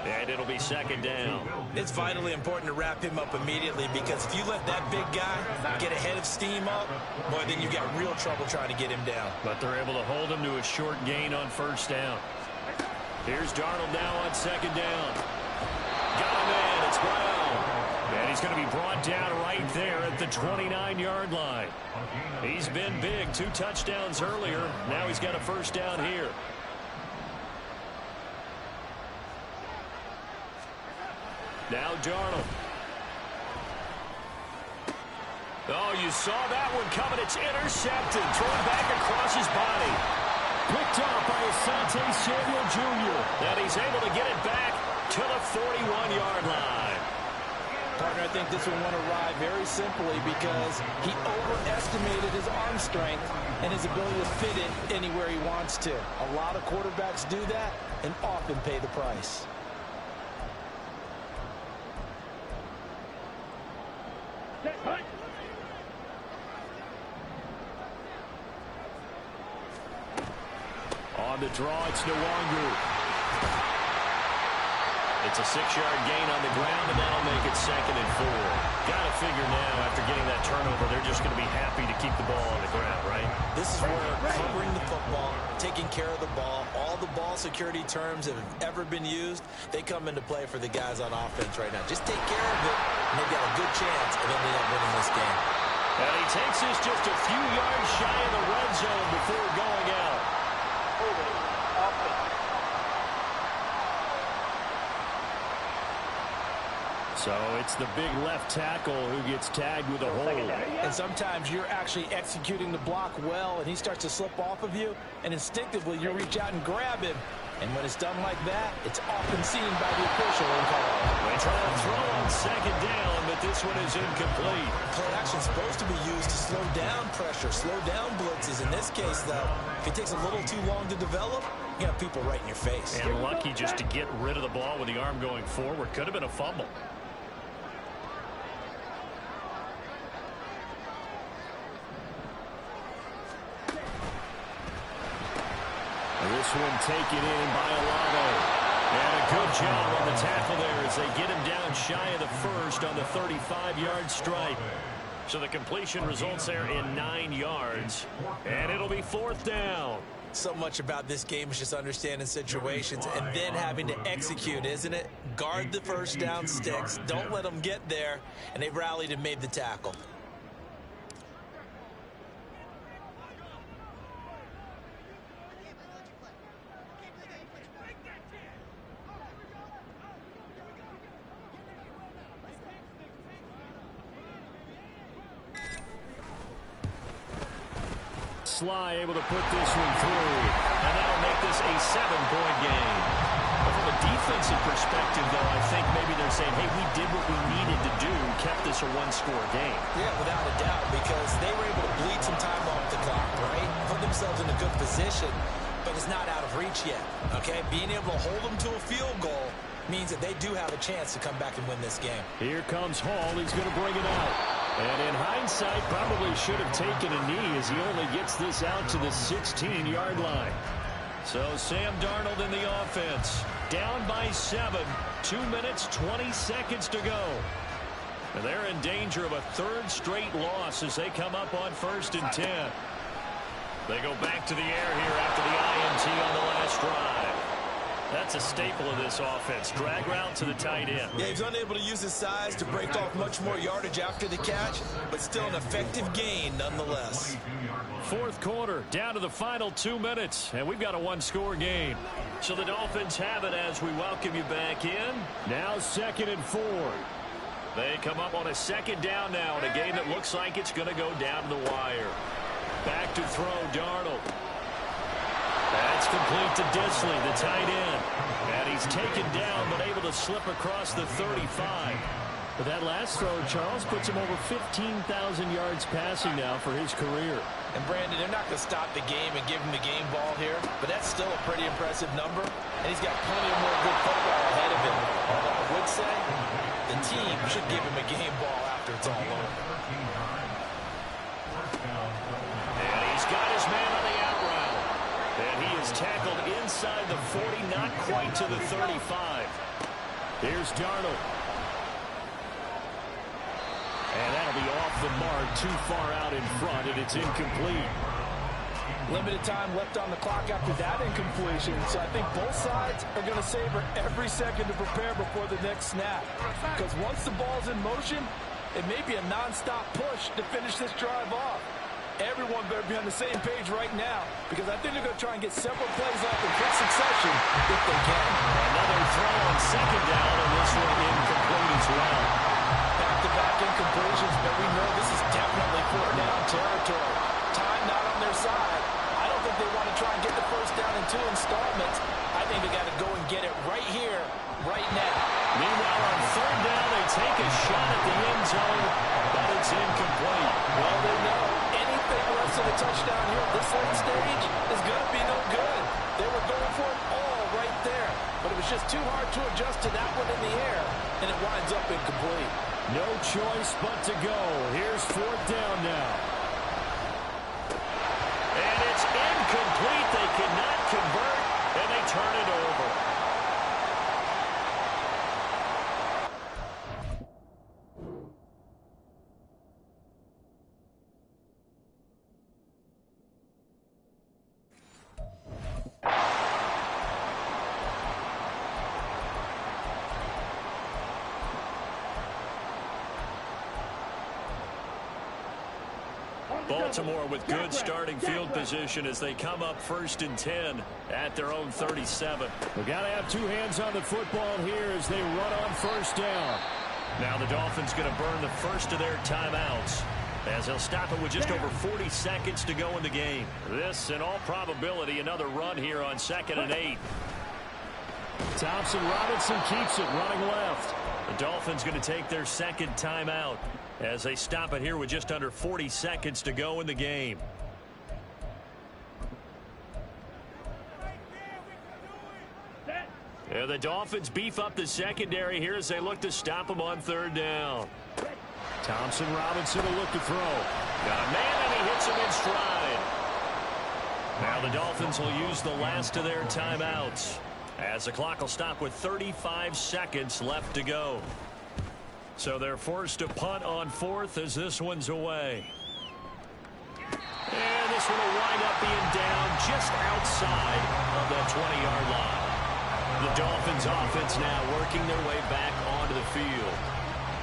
and it'll be second down. It's vitally important to wrap him up immediately, because if you let that big guy get a head of steam up, boy, then you've got real trouble trying to get him down. But they're able to hold him to a short gain on first down. Here's Darnold now on second down. Got him in. It's Brown. And he's going to be brought down right there at the 29-yard line. He's been big. 2 touchdowns earlier. Now he's got a first down here. Now Darnold. Oh, you saw that one coming. It's intercepted. Thrown back across his body. Picked off by Asante Samuel Jr. And he's able to get it back to the 41-yard line. Partner, I think this one went awry very simply because he overestimated his arm strength and his ability to fit it anywhere he wants to. A lot of quarterbacks do that and often pay the price. On the draw, it's Nwangu. It's a 6-yard gain on the ground, and that'll make it second and 4. Got to figure now, after getting that turnover, they're just going to be happy to keep the ball on the ground, right? This is where covering the football, taking care of the ball, all the ball security terms that have ever been used, they come into play for the guys on offense right now. Just take care of it, and they've got a good chance of ending up winning this game. And he takes this just a few yards shy of the red zone before going out. So it's the big left tackle who gets tagged with a hold. And sometimes you're actually executing the block well, and he starts to slip off of you, and instinctively you reach out and grab him. And when it's done like that, it's often seen by the official in call. They try to throw on second down, but this one is incomplete. Play action is supposed to be used to slow down pressure, slow down blitzes. In this case, though, if it takes a little too long to develop, you have people right in your face. And lucky just to get rid of the ball with the arm going forward. Could have been a fumble. This one taken in by Olave. And a good job on the tackle there as they get him down shy of the first on the 35-yard strike. So the completion results there in 9 yards. And it'll be fourth down. So much about this game is just understanding situations and then having to execute, isn't it? Guard the first down sticks. Don't let them get there. And they rallied and made the tackle. Sly able to put this one through, and that'll make this a 7-point game. But from a defensive perspective, though, I think maybe they're saying, hey, we did what we needed to do, kept this a 1-score game. Yeah, without a doubt, because they were able to bleed some time off the clock, right? Put themselves in a good position, but it's not out of reach yet, okay? Being able to hold them to a field goal means that they do have a chance to come back and win this game. Here comes Hall. He's going to bring it out. And in hindsight, probably should have taken a knee as he only gets this out to the 16-yard line. So Sam Darnold in the offense. Down by 7. 2 minutes, 20 seconds to go. And they're in danger of a third straight loss as they come up on 1st and 10. They go back to the air here after the INT on the last drive. That's a staple of this offense. Drag route to the tight end. Yeah, he's unable to use his size to break off much more yardage after the catch, but still an effective gain nonetheless. 4th quarter, down to the final 2 minutes, and we've got a one-score game. So the Dolphins have it as we welcome you back in. Now 2nd and 4. They come up on a 2nd down now in a game that looks like it's going to go down to the wire. Back to throw, Darnold. That's complete to Disley, the tight end. And he's taken down, but able to slip across the 35. But that last throw, Charles, puts him over 15,000 yards passing now for his career. And Brandon, they're not going to stop the game and give him the game ball here, but that's still a pretty impressive number. And he's got plenty of more good football ahead of him. Although I would say the team should give him a game ball after it's all over. And he's got his man on the out route. And he is tackled inside the 40, not quite to the 35. Here's Darnold. And that'll be off the mark, too far out in front, and it's incomplete. Limited time left on the clock after that incompletion, so I think both sides are going to savor every second to prepare before the next snap. Because once the ball's in motion, it may be a nonstop push to finish this drive off. Everyone better be on the same page right now, because I think they're going to try and get several plays off in quick succession if they can. Another throw on 2nd down, and this one incomplete as well. Back-to-back incompletions, but we know this is definitely 4th down territory. Time not on their side. I don't think they want to try and get the 1st down in 2 installments. I think they got to go and get it right here, right now. Meanwhile, on 3rd down, they take a shot at the end zone, but it's incomplete. Well, they know anything less than a touchdown here at this late stage is going to be no good. They were going for it all right there, but it was just too hard to adjust to that one in the air, and it winds up incomplete. No choice but to go. Here's 4th down now. And it's incomplete. They cannot convert, and they turn it over. Baltimore with good starting field position as they come up 1st and 10 at their own 37. We've got to have 2 hands on the football here as they run on 1st down. Now the Dolphins going to burn the first of their timeouts as they'll stop it with just over 40 seconds to go in the game. This, in all probability, another run here on 2nd and 8. Thompson Robinson keeps it running left. The Dolphins going to take their 2nd timeout as they stop it here with just under 40 seconds to go in the game. And the Dolphins beef up the secondary here as they look to stop them on 3rd down. Thompson Robinson will look to throw. Got a man and he hits him in stride. Now the Dolphins will use the last of their timeouts as the clock will stop with 35 seconds left to go. So they're forced to punt on 4th as this one's away. And this one will wind up being down just outside of that 20-yard line. The Dolphins offense now working their way back onto the field.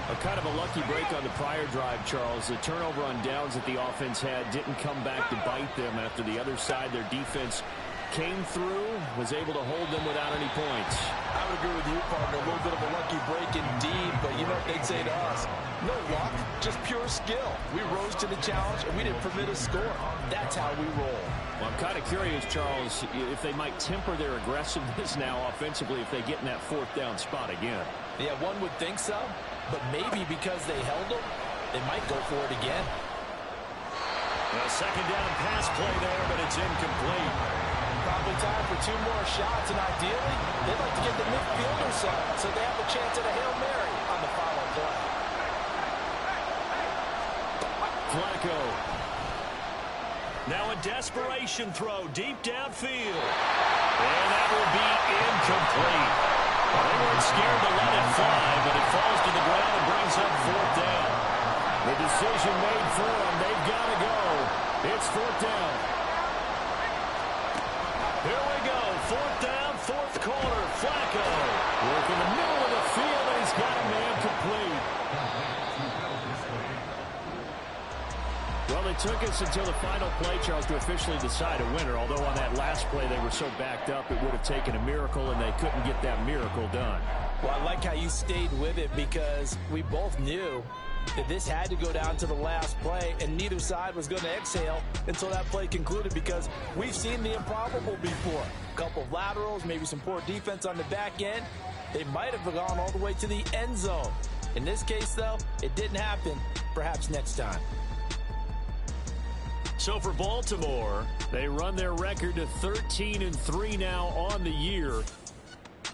A kind of a lucky break on the prior drive, Charles. The turnover on downs that the offense had didn't come back to bite them after the other side. Their defense came through, was able to hold them without any points. I would agree with you, partner. A little bit of a lucky break indeed, but you know what they'd say to us? No luck, just pure skill. We rose to the challenge, and we didn't permit a score. That's how we roll. Well, I'm kind of curious, Charles, if they might temper their aggressiveness now offensively if they get in that 4th down spot again. Yeah, one would think so, but maybe because they held them, they might go for it again. A 2nd down pass play there, but it's incomplete. Probably time for 2 more shots, and ideally, they'd like to get the midfielder side so they have a chance at a Hail Mary on the final play. Flacco. Now a desperation throw deep downfield. And that will be incomplete. They weren't scared to let it fly, but it falls to the ground and brings up 4th down. The decision made for them. They've got to go. It's 4th down. Here we go. 4th down, 4th quarter. Flacco working the middle of the field, and he's got a man complete. Well, it took us until the final play, Charles, to officially decide a winner. Although on that last play they were so backed up, it would have taken a miracle, and they couldn't get that miracle done. Well, I like how you stayed with it because we both knew that this had to go down to the last play, and neither side was going to exhale until that play concluded because we've seen the improbable before. A couple of laterals, maybe some poor defense on the back end. They might have gone all the way to the end zone. In this case, though, it didn't happen. Perhaps next time. So for Baltimore, they run their record to 13-3 now on the year.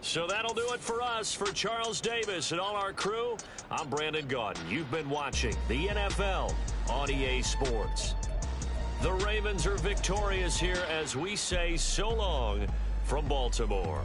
So that'll do it for us. For Charles Davis and all our crew, I'm Brandon Gaudin. You've been watching the NFL on EA Sports. The Ravens are victorious here as we say so long from Baltimore.